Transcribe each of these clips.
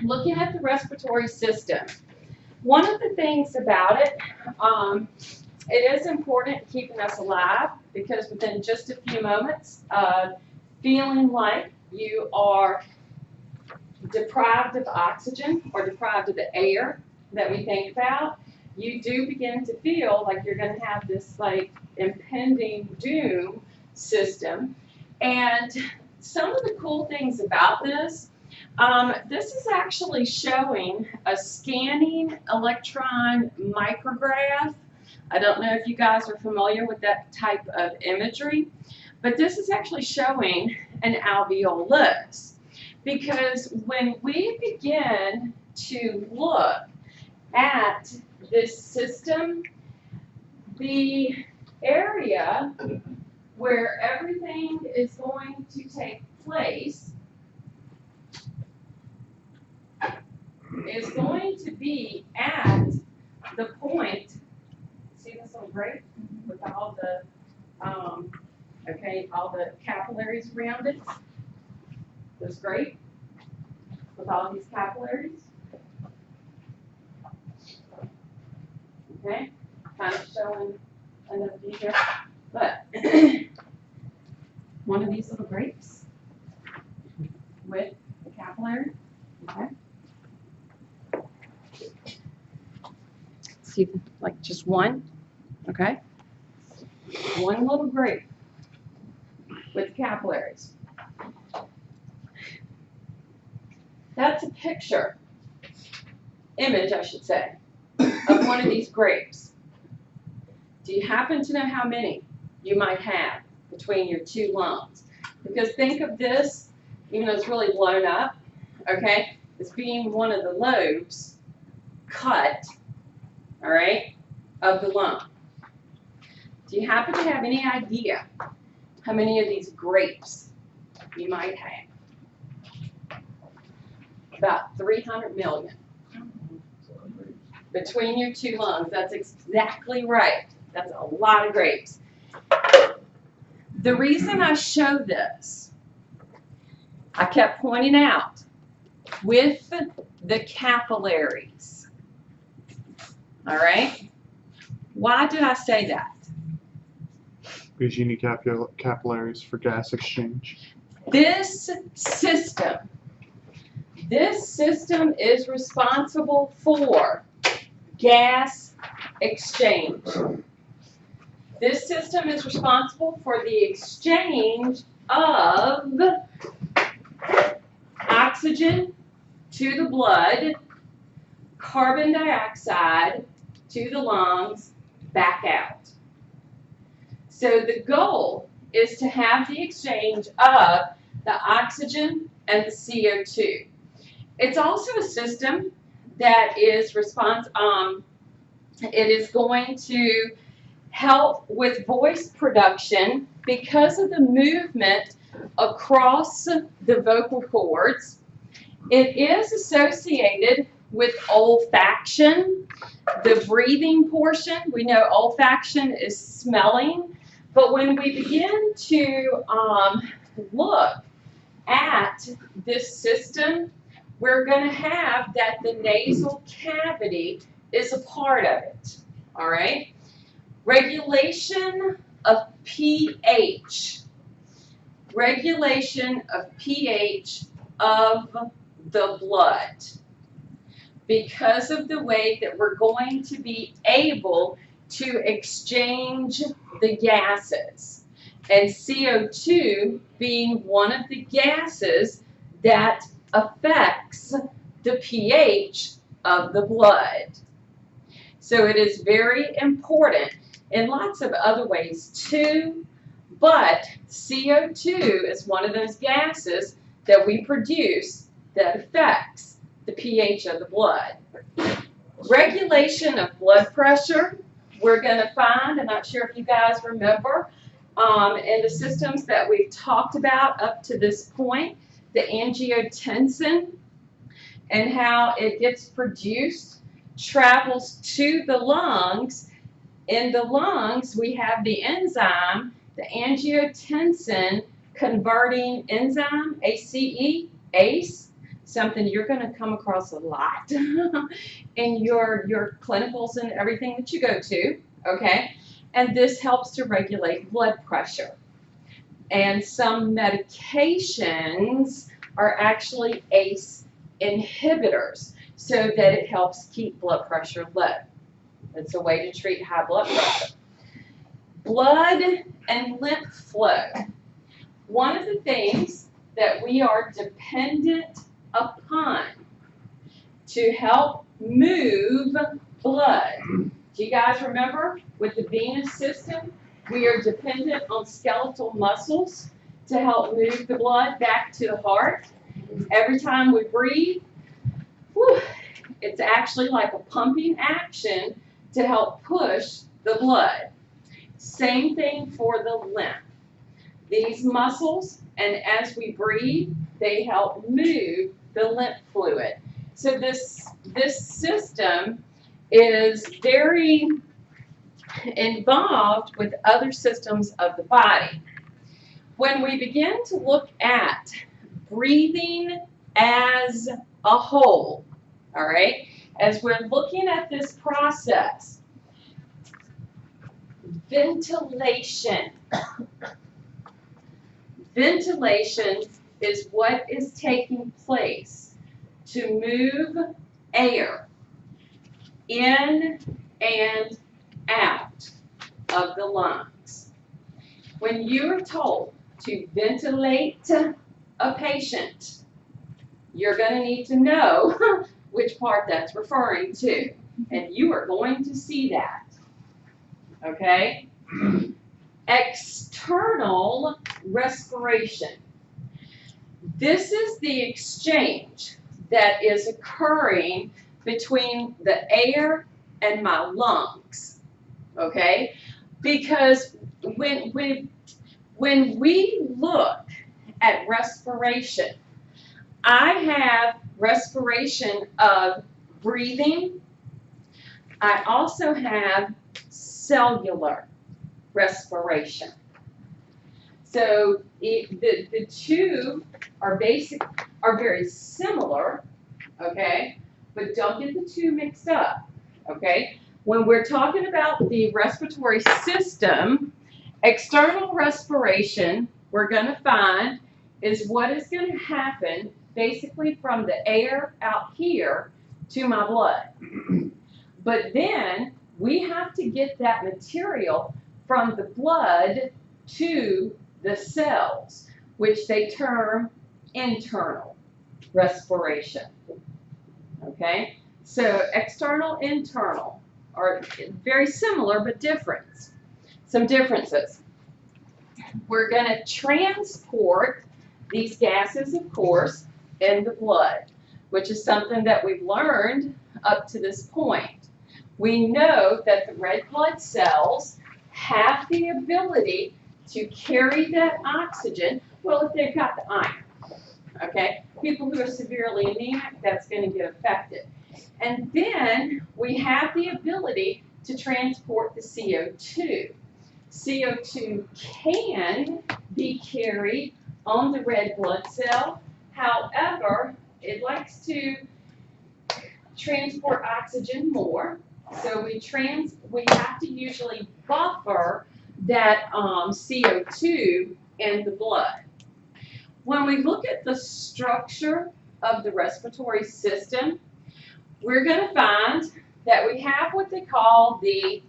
looking at the respiratory system. One of the things about it, it is important keeping us alive because within just a few moments of feeling like you are deprived of oxygen or deprived of the air that we think about, you do begin to feel like you're going to have this like impending doom system. And some of the cool things about this, this is actually showing a scanning electron micrograph. I don't know if you guys are familiar with that type of imagery, but this is actually showing an alveolus. Because when we begin to look at this system, the area where everything is going to take place is going to be at the point, see this little grape with all the, all the capillaries around it? This grape with all these capillaries. Okay, kind of showing enough detail, but one of these little grapes with the capillary. Okay. See, like just one. Okay. One little grape with capillaries. That's a picture, image I should say, of one of these grapes. Do you happen to know how many you might have between your two lungs? Because think of this, even though it's really blown up, okay, as being one of the lobes cut, all right, of the lung. Do you happen to have any idea how many of these grapes you might have? About 300 million between your two lungs. That's exactly right. That's a lot of grapes. The reason I show this, I kept pointing out, with the capillaries. All right? Why did I say that? Because you need capillaries for gas exchange. This system is responsible for gas exchange. This system is responsible for the exchange of oxygen to the blood, carbon dioxide to the lungs, back out. So the goal is to have the exchange of the oxygen and the CO2. It's also a system that is it is going to help with voice production because of the movement across the vocal cords. It is associated with olfaction, the breathing portion. We know olfaction is smelling, but when we begin to look at this system, we're going to have that the nasal cavity is a part of it, all right? Regulation of pH. Regulation of pH of the blood. Because of the way that we're going to be able to exchange the gases. And CO2 being one of the gases that affects the pH of the blood. So it is very important in lots of other ways too, but CO2 is one of those gases that we produce that affects the pH of the blood. Regulation of blood pressure, we're going to find, I'm not sure if you guys remember, in the systems that we've talked about up to this point, the angiotensin and how it gets produced, travels to the lungs. In the lungs, we have the enzyme, the angiotensin converting enzyme, ACE. something you're going to come across a lot in your clinicals and everything that you go to, okay? And this helps to regulate blood pressure. And some medications are actually ACE inhibitors so that it helps keep blood pressure low. It's a way to treat high blood pressure. Blood and lymph flow. One of the things that we are dependent upon to help move blood. Do you guys remember with the venous system, we are dependent on skeletal muscles to help move the blood back to the heart. Every time we breathe, whew, it's actually like a pumping action to help push the blood. Same thing for the lymph. These muscles, and as we breathe, they help move the lymph fluid. So this system is very involved with other systems of the body. When we begin to look at breathing as a whole, all right, as we're looking at this process, ventilation. Ventilation is what is taking place to move air in and out of the lungs. When you're told to ventilate a patient, you're going to need to know which part that's referring to, and you are going to see that. Okay? External respiration. This is the exchange that is occurring between the air and my lungs. Okay? Because when we look at respiration, I have respiration of breathing. I also have cellular respiration. So the two are very similar, okay? But don't get the two mixed up, okay? When we're talking about the respiratory system, external respiration, we're going to find is what is going to happen basically from the air out here to my blood. But then we have to get that material from the blood to the cells, which they term internal respiration. Okay? So external, internal are very similar but different. Some differences. We're going to transport these gases, of course, in the blood, which is something that we've learned up to this point. We know that the red blood cells have the ability to carry that oxygen, well, if they've got the iron, okay? People who are severely anemic, that's going to get affected. And then we have the ability to transport the CO2. CO2 can be carried on the red blood cell. However, it likes to transport oxygen more. So we have to usually buffer that CO2 in the blood. When we look at the structure of the respiratory system, we're going to find that we have what they call the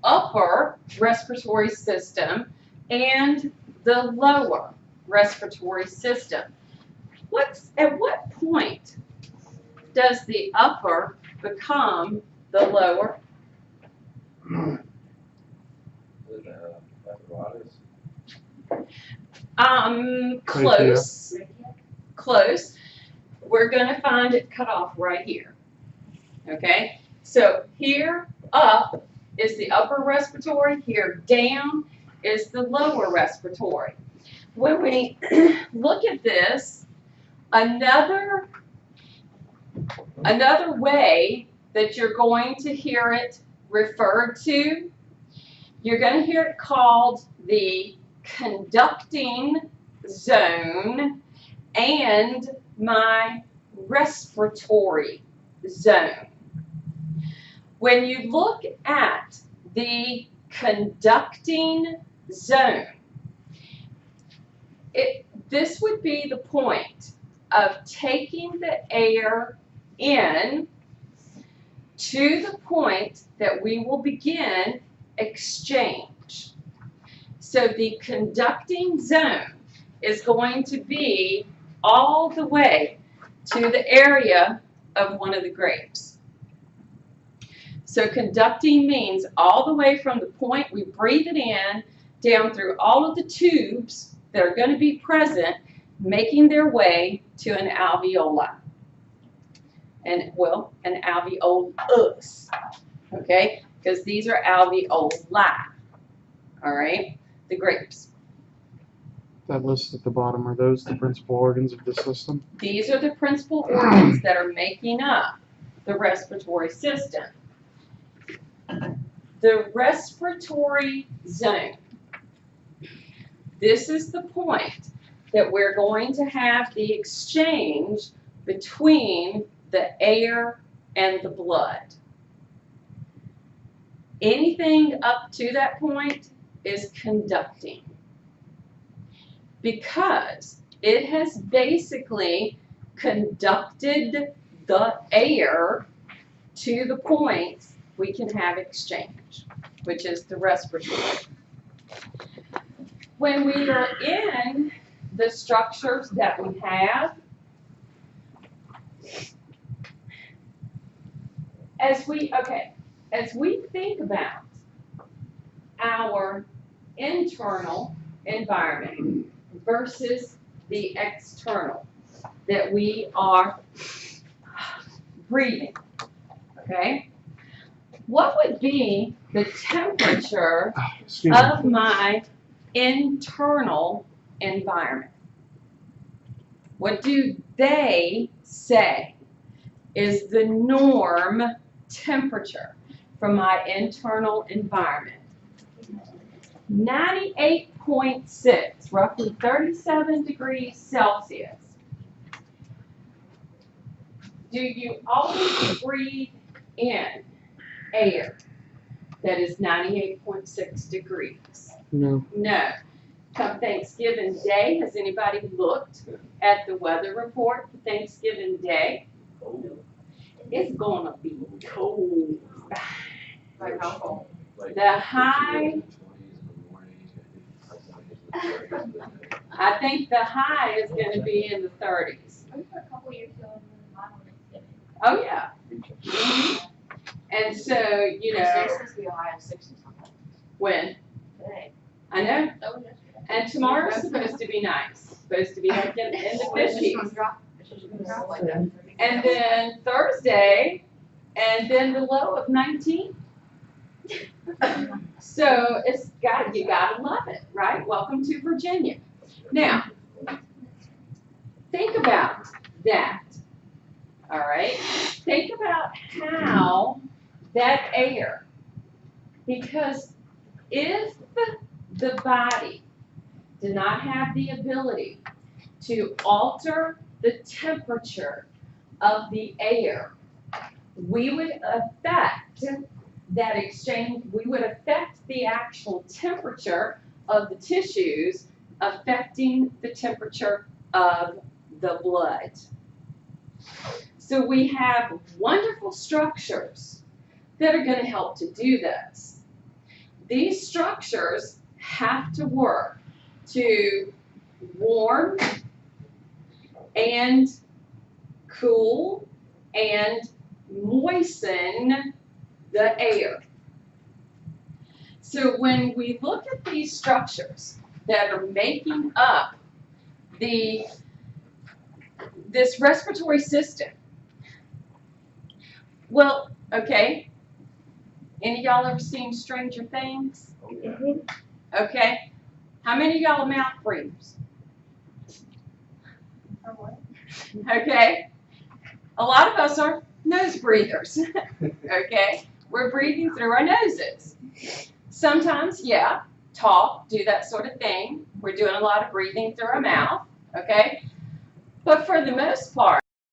upper respiratory system and the lower respiratory system. At what point does the upper become the lower? Close. Close. We're going to find it cut off right here. Okay? So here up is the upper respiratory. Here down is the lower respiratory. When we look at this, another way that you're going to hear it referred to, you're going to hear it called the conducting zone and my respiratory zone. When you look at the conducting zone, this would be the point of taking the air in to the point that we will begin exchange. So the conducting zone is going to be all the way to the area of one of the grapes. So conducting means all the way from the point we breathe it in down through all of the tubes that are going to be present, making their way to an alveoli. And, well, an alveolus, okay? Because these are alveoli, all right? The grapes. That list at the bottom, are those the principal organs of the system? These are the principal organs that are making up the respiratory system. The respiratory zone. This is the point that we're going to have the exchange between the air and the blood. Anything up to that point is conducting, because it has basically conducted the air to the point we can have exchange, which is the respiratory. When we are in the structures that we have, as we think about our internal environment versus the external that we are breathing, okay? What would be the temperature of my internal environment? What do they say is the norm temperature for my internal environment? 98.6, roughly 37 degrees Celsius. Do you always breathe in air that is 98.6 degrees? No. No. Come Thanksgiving Day, has anybody looked at the weather report for Thanksgiving Day? It's gonna be cold. Like how cold? The high, I think the high is gonna be in the 30s. I think a couple years ago, mine was Thanksgiving. Oh, yeah. And so, you know, It's supposed to be a high of 60 something. when, Today. I know, That was yesterday. and tomorrow's supposed to be nice, supposed to be like in the It's just 50s. gonna drop. It's just gonna drop like that. And then Thursday, and then the low of 19. So you gotta love it, right? Welcome to Virginia. Now, think about that, all right? Think about how that air, because if the body did not have the ability to alter the temperature of the air, we would affect that exchange, we would affect the actual temperature of the tissues, affecting the temperature of the blood. So we have wonderful structures that are going to help to do this. These structures have to work to warm and cool and moisten the air. So when we look at these structures that are making up this respiratory system, well, okay, any of y'all ever seen Stranger Things? Okay, how many of y'all are mouth breathers? Okay, a lot of us are nose breathers. Okay, we're breathing through our noses. Sometimes, yeah, talk, do that sort of thing. We're doing a lot of breathing through our mouth, okay? But for the most part,